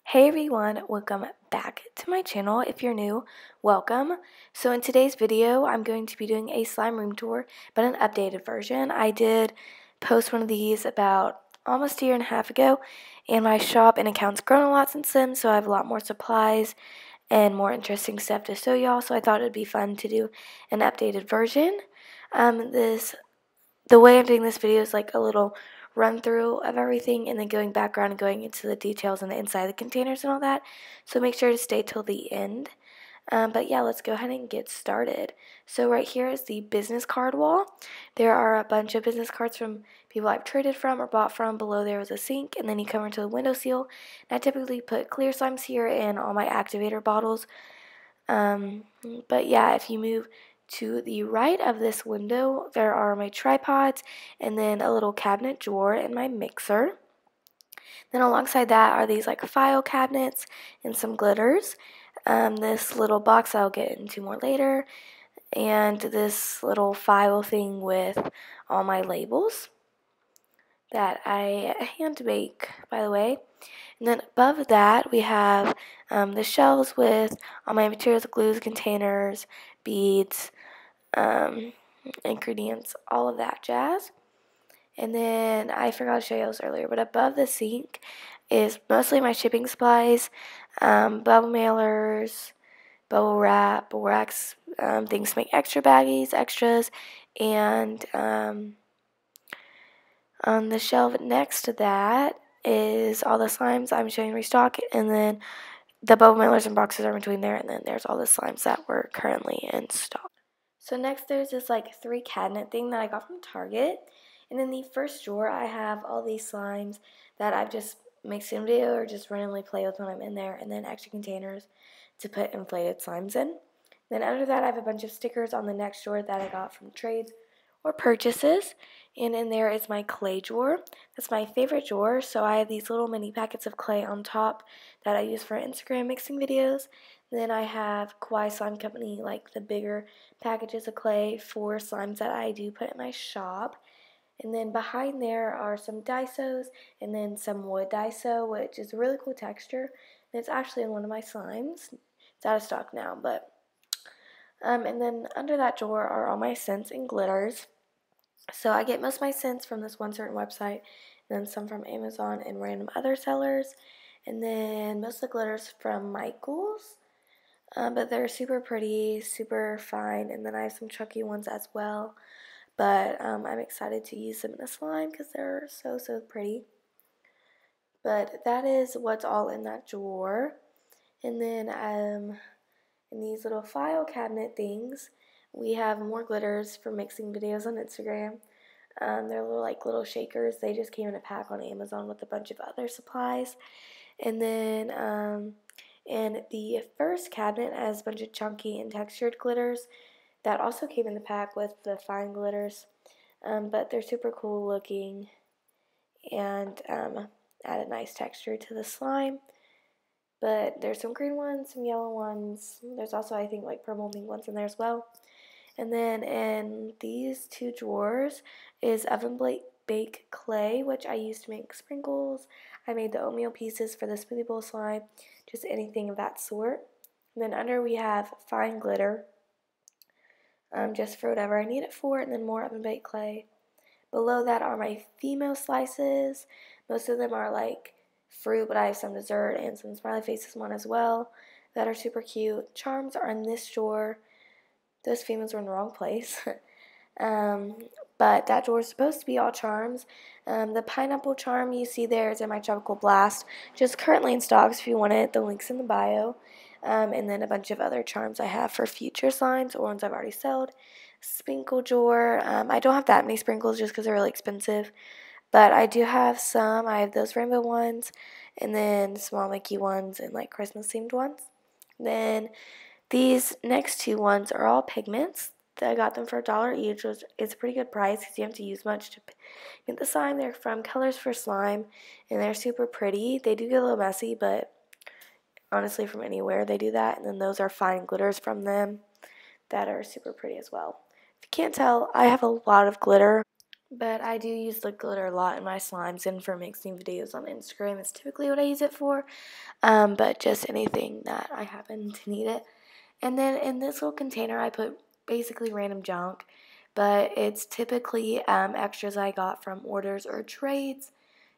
Hey everyone, welcome back to my channel. If you're new, welcome. So in today's video, I'm going to be doing a slime room tour, but an updated version. I did post one of these about almost a year and a half ago, and my shop and account's grown a lot since then, so I have a lot more supplies and more interesting stuff to show y'all, so I thought it'd be fun to do an updated version. The way I'm doing this video is like a little run through of everything and then going background and going into the details and the inside of the containers and all that. So make sure to stay till the end. But yeah, let's go ahead and get started. So right here is the business card wall. There are a bunch of business cards from people I've traded from or bought from. Below there is a sink, and then you come into the window seal. And I typically put clear slimes here and all my activator bottles. But yeah, if you move to the right of this window, there are my tripods and then a little cabinet drawer and my mixer. Then alongside that are these like file cabinets and some glitters. This little box I'll get into more later, and this little file thing with all my labels that I hand make, by the way. And then above that, we have the shelves with all my materials, glues, containers, beads, ingredients, all of that jazz. And then I forgot to show you this earlier, but above the sink is mostly my shipping supplies, bubble mailers, bubble wrap, borax, things to make extra baggies, extras, and on the shelf next to that is all the slimes I'm showing restock, and then the bubble mailers and boxes are between there, and then there's all the slimes that were currently in stock. So next there's this like 3 cabinet thing that I got from Target, and in the first drawer I have all these slimes that I've just mixed in video or just randomly play with when I'm in there, and then extra containers to put inflated slimes in. Then under that I have a bunch of stickers on the next drawer that I got from trades or purchases, and in there is my clay drawer. That's my favorite drawer, so I have these little mini packets of clay on top that I use for Instagram mixing videos. Then I have Kawaii Slime Company, like the bigger packages of clay for slimes that I do put in my shop. And then behind there are some Daisos and then some wood Daiso, which is a really cool texture. And it's actually in one of my slimes. It's out of stock now, but and then under that drawer are all my scents and glitters. So I get most of my scents from this one certain website, and then some from Amazon and random other sellers, and then most of the glitters from Michael's. But they're super pretty, super fine, and then I have some chunky ones as well. But I'm excited to use them in a slime because they're so pretty. But that is what's all in that drawer. And then in these little file cabinet things, we have more glitters for mixing videos on Instagram. They're little shakers. They just came in a pack on Amazon with a bunch of other supplies. And then in the first cabinet has a bunch of chunky and textured glitters that also came in the pack with the fine glitters. But they're super cool looking and add a nice texture to the slime. But there's some green ones, some yellow ones. There's also, I think, like purple and pink ones in there as well. And then in these 2 drawers is oven bake clay, which I used to make sprinkles. I made the oatmeal pieces for the smoothie bowl slime, just anything of that sort. And then under we have fine glitter, just for whatever I need it for, and then more oven baked clay. Below that are my female slices. Most of them are like fruit, but I have some dessert and some smiley faces one as well that are super cute. Charms are in this drawer. Those females were in the wrong place. But that drawer is supposed to be all charms. The pineapple charm you see there is in my Tropical Blast, just currently in stock if you want it. The link's in the bio. And then a bunch of other charms I have for future slimes or ones I've already sold. Sprinkle drawer. I don't have that many sprinkles just because they're really expensive. But I do have some. I have those rainbow ones, and then small Mickey ones, and like Christmas themed ones. Then these next 2 ones are all pigments. I got them for $1 each, which is a pretty good price because you don't have to use much to get the slime. They're from Colors for Slime, and they're super pretty. They do get a little messy, but honestly, from anywhere they do that. And then those are fine glitters from them that are super pretty as well. If you can't tell, I have a lot of glitter But I do use the glitter a lot in my slimes, and for mixing videos on Instagram is typically what I use it for. But just anything that I happen to need it. And then in this little container, I put basically random junk, but it's typically extras I got from orders or trades.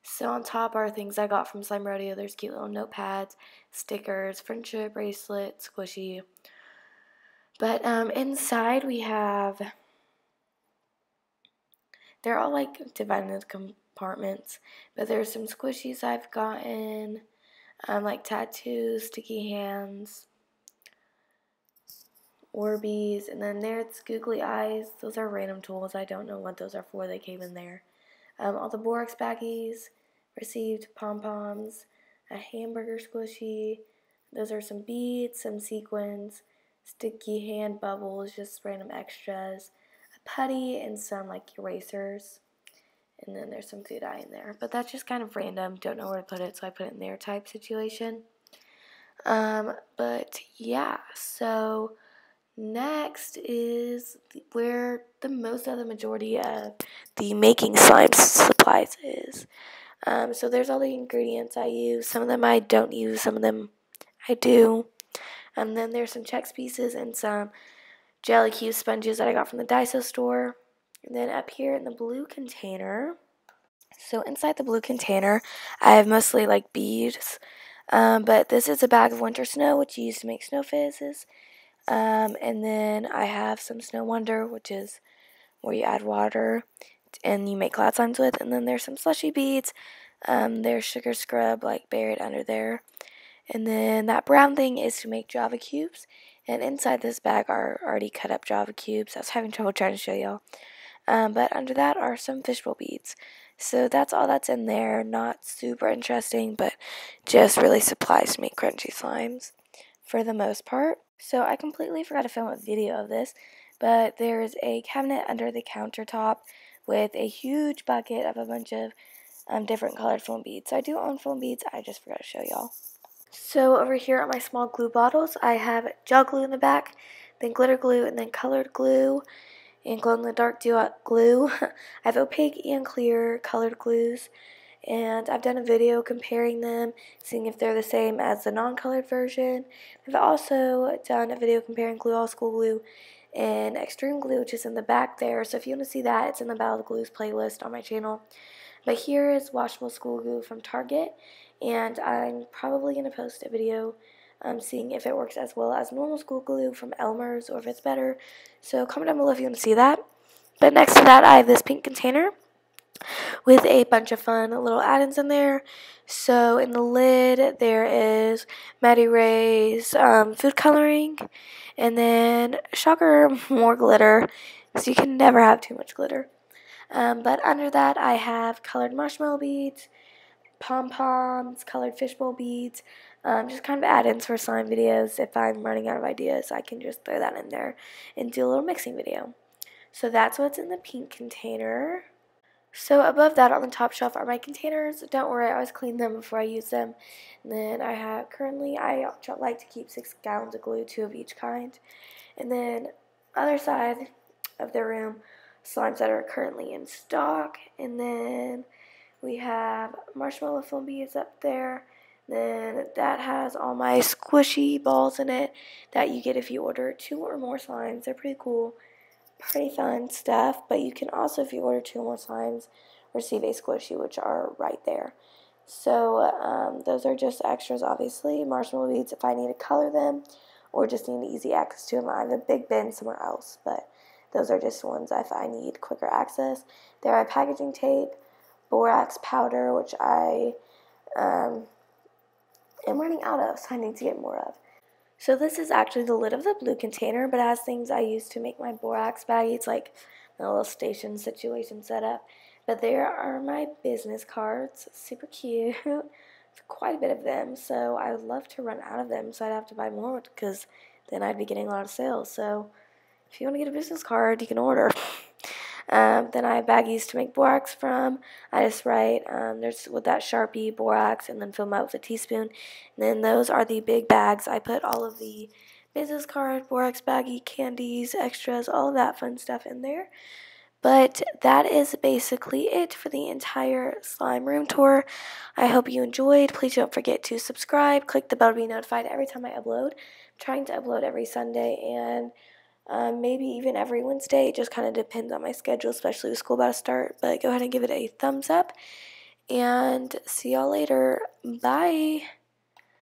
So on top are things I got from Slime Rodeo. There's cute little notepads, stickers, friendship bracelet, squishy. But inside we have, they're all like divided into compartments, but there's some squishies I've gotten, like tattoos, sticky hands, Orbeez, and then there's googly eyes. Those are random tools. I don't know what those are for. They came in there. All the borax baggies, received pom-poms, a hamburger squishy. Those are some beads, some sequins, sticky hand bubbles, just random extras, a putty, and some like erasers. And then there's some food dye in there. But that's just kind of random. Don't know where to put it, so I put it in there type situation. But yeah, so next is where the most of the majority of the making slime supplies is. So there's all the ingredients I use. Some of them I don't use, some of them I do. And then there's some Chex pieces and some jelly cube sponges that I got from the Daiso store. And then up here in the blue container, so inside the blue container, I have mostly like beads. But this is a bag of winter snow, which you use to make snow fizzes. And then I have some Snow Wonder, which is where you add water and you make cloud signs with. And then there's some slushy beads. There's sugar scrub like buried under there. And then that brown thing is to make Java cubes. And inside this bag are already cut up Java cubes. I was having trouble trying to show y'all. But under that are some fishbowl beads. So that's all that's in there. Not super interesting, but just really supplies to make crunchy slimes for the most part. So I completely forgot to film a video of this, but there's a cabinet under the countertop with a huge bucket of a bunch of different colored foam beads. So I do own foam beads, I just forgot to show y'all. So over here are my small glue bottles. I have gel glue in the back, then glitter glue, and then colored glue, and glow-in-the-dark glue. I have opaque and clear colored glues, and I've done a video comparing them, seeing if they're the same as the non-colored version. I've also done a video comparing Glue All School Glue and Extreme Glue, which is in the back there. So if you want to see that, it's in the Battle of the Glues playlist on my channel. But here is washable school glue from Target, and I'm probably going to post a video seeing if it works as well as normal school glue from Elmer's or if it's better. So comment down below if you want to see that. But next to that, I have this pink container with a bunch of fun little add-ins in there. So in the lid, there is Maddie Ray's food coloring, and then, shocker, more glitter. So you can never have too much glitter. But under that, I have colored marshmallow beads, pom-poms, colored fishbowl beads, just kind of add-ins for slime videos. If I'm running out of ideas, I can just throw that in there and do a little mixing video. So that's what's in the pink container. So above that on the top shelf are my containers. Don't worry, I always clean them before I use them. And then I have, currently, I like to keep 6 gallons of glue, 2 of each kind. And then other side of the room, slimes that are currently in stock. And then we have marshmallow foam beads up there. Then that has all my squishy balls in it that you get if you order 2 or more slimes. They're pretty cool. Pretty fun stuff, but you can also, if you order 2 more slimes, receive a squishy, which are right there. So those are just extras, obviously. Marshmallow beads if I need to color them or just need easy access to them. I have a big bin somewhere else, but those are just ones if I need quicker access. There are packaging tape, borax powder, which I am running out of, so I need to get more of. So this is actually the lid of the blue container, but it has things I use to make my borax baggie. It's like a little station situation set up. But there are my business cards. Super cute. Quite a bit of them, so I would love to run out of them, so I'd have to buy more because then I'd be getting a lot of sales. So if you want to get a business card, you can order. Then I have baggies to make borax from. I just write, there's with that Sharpie, borax, and then fill them out with a teaspoon. And then those are the big bags. I put all of the business card, borax baggie, candies, extras, all of that fun stuff in there. But that is basically it for the entire slime room tour. I hope you enjoyed. Please don't forget to subscribe. Click the bell to be notified every time I upload. I'm trying to upload every Sunday and maybe even every Wednesday. It just kind of depends on my schedule, especially with school about to start. But go ahead and give it a thumbs up. And see y'all later. Bye.